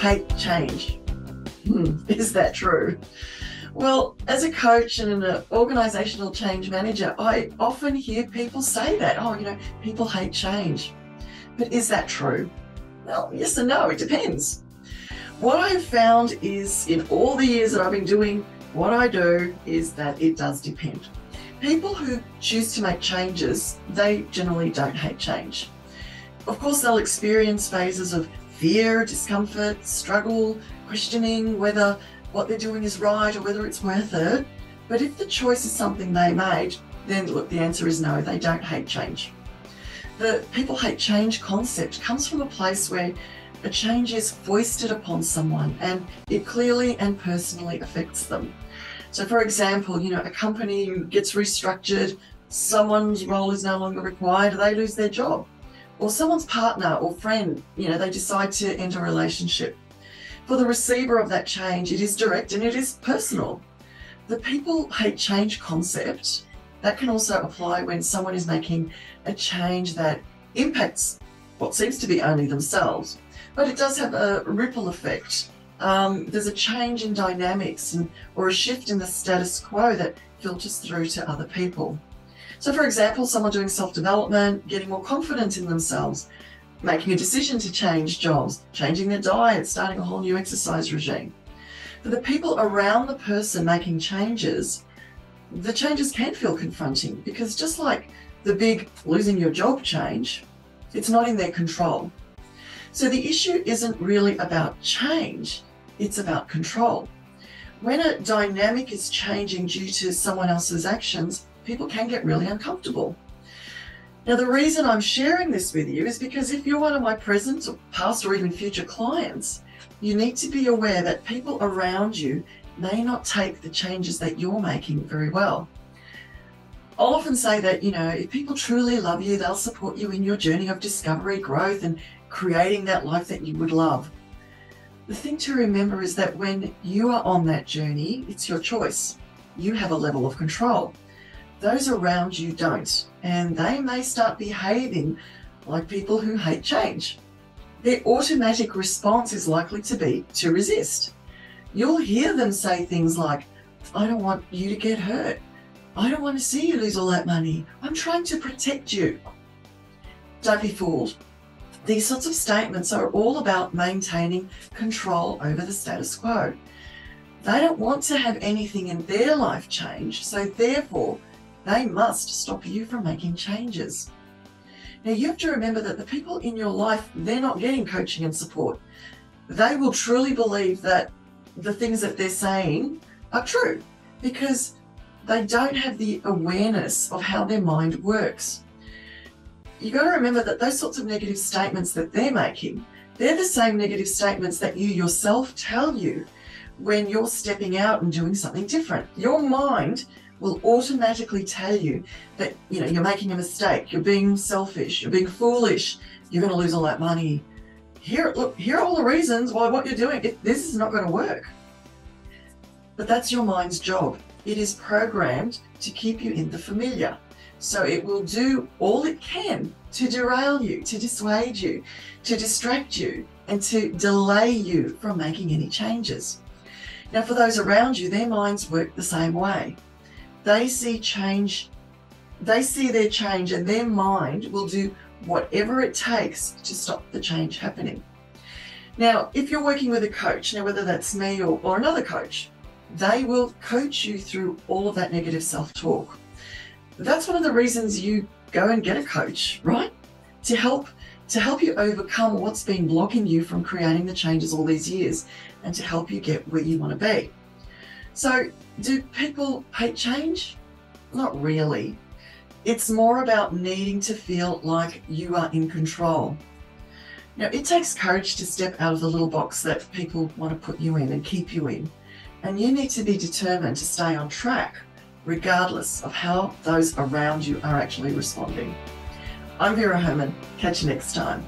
hate change. Is that true? Well, as a coach and an organisational change manager, I often hear people say that, oh, people hate change. But is that true? Well, yes and no, it depends. What I've found is, in all the years that I've been doing what I do, is that it does depend. People who choose to make changes, they generally don't hate change. Of course, they'll experience phases of fear, discomfort, struggle, questioning whether what they're doing is right or whether it's worth it. But if the choice is something they made, then look, the answer is no, they don't hate change. The people hate change concept comes from a place where a change is foisted upon someone and it clearly and personally affects them. So for example, a company gets restructured, someone's role is no longer required, they lose their job. Or someone's partner or friend, they decide to end a relationship. For the receiver of that change, it is direct and it is personal. The people hate change concept, that can also apply when someone is making a change that impacts what seems to be only themselves, but it does have a ripple effect. There's a change in dynamics or a shift in the status quo that filters through to other people. So for example, someone doing self-development, getting more confident in themselves, making a decision to change jobs, changing their diet, starting a whole new exercise regime. For the people around the person making changes, the changes can feel confronting because just like the big losing your job change, it's not in their control. So the issue isn't really about change, it's about control. When a dynamic is changing due to someone else's actions, people can get really uncomfortable. Now, the reason I'm sharing this with you is because if you're one of my present or past or even future clients, you need to be aware that people around you may not take the changes that you're making very well. I'll often say that, if people truly love you, they'll support you in your journey of discovery, growth, and creating that life that you would love. The thing to remember is that when you are on that journey, it's your choice. You have a level of control. Those around you don't, and they may start behaving like people who hate change. Their automatic response is likely to be to resist. You'll hear them say things like, I don't want you to get hurt. I don't want to see you lose all that money. I'm trying to protect you. Don't be fooled. These sorts of statements are all about maintaining control over the status quo. They don't want to have anything in their life change, so therefore they must stop you from making changes. Now you have to remember that the people in your life, they're not getting coaching and support. They will truly believe that the things that they're saying are true because they don't have the awareness of how their mind works. You've got to remember that those sorts of negative statements that they're making, they're the same negative statements that you yourself tell you when you're stepping out and doing something different. Your mind will automatically tell you that you're making a mistake, you're being selfish, you're being foolish, you're going to lose all that money. Here are all the reasons why what you're doing, this is not going to work. But that's your mind's job. It is programmed to keep you in the familiar. So it will do all it can to derail you, to dissuade you, to distract you, and to delay you from making any changes. Now, for those around you, their minds work the same way. They see their change, and their mind will do whatever it takes to stop the change happening. Now, if you're working with a coach, now whether that's me or another coach, they will coach you through all of that negative self-talk. That's one of the reasons you go and get a coach, right? To help you overcome what's been blocking you from creating the changes all these years and to help you get where you want to be. So, do people hate change? Not really. It's more about needing to feel like you are in control. Now, it takes courage to step out of the little box that people want to put you in and keep you in. And you need to be determined to stay on track, regardless of how those around you are actually responding. I'm Vera Herman. Catch you next time.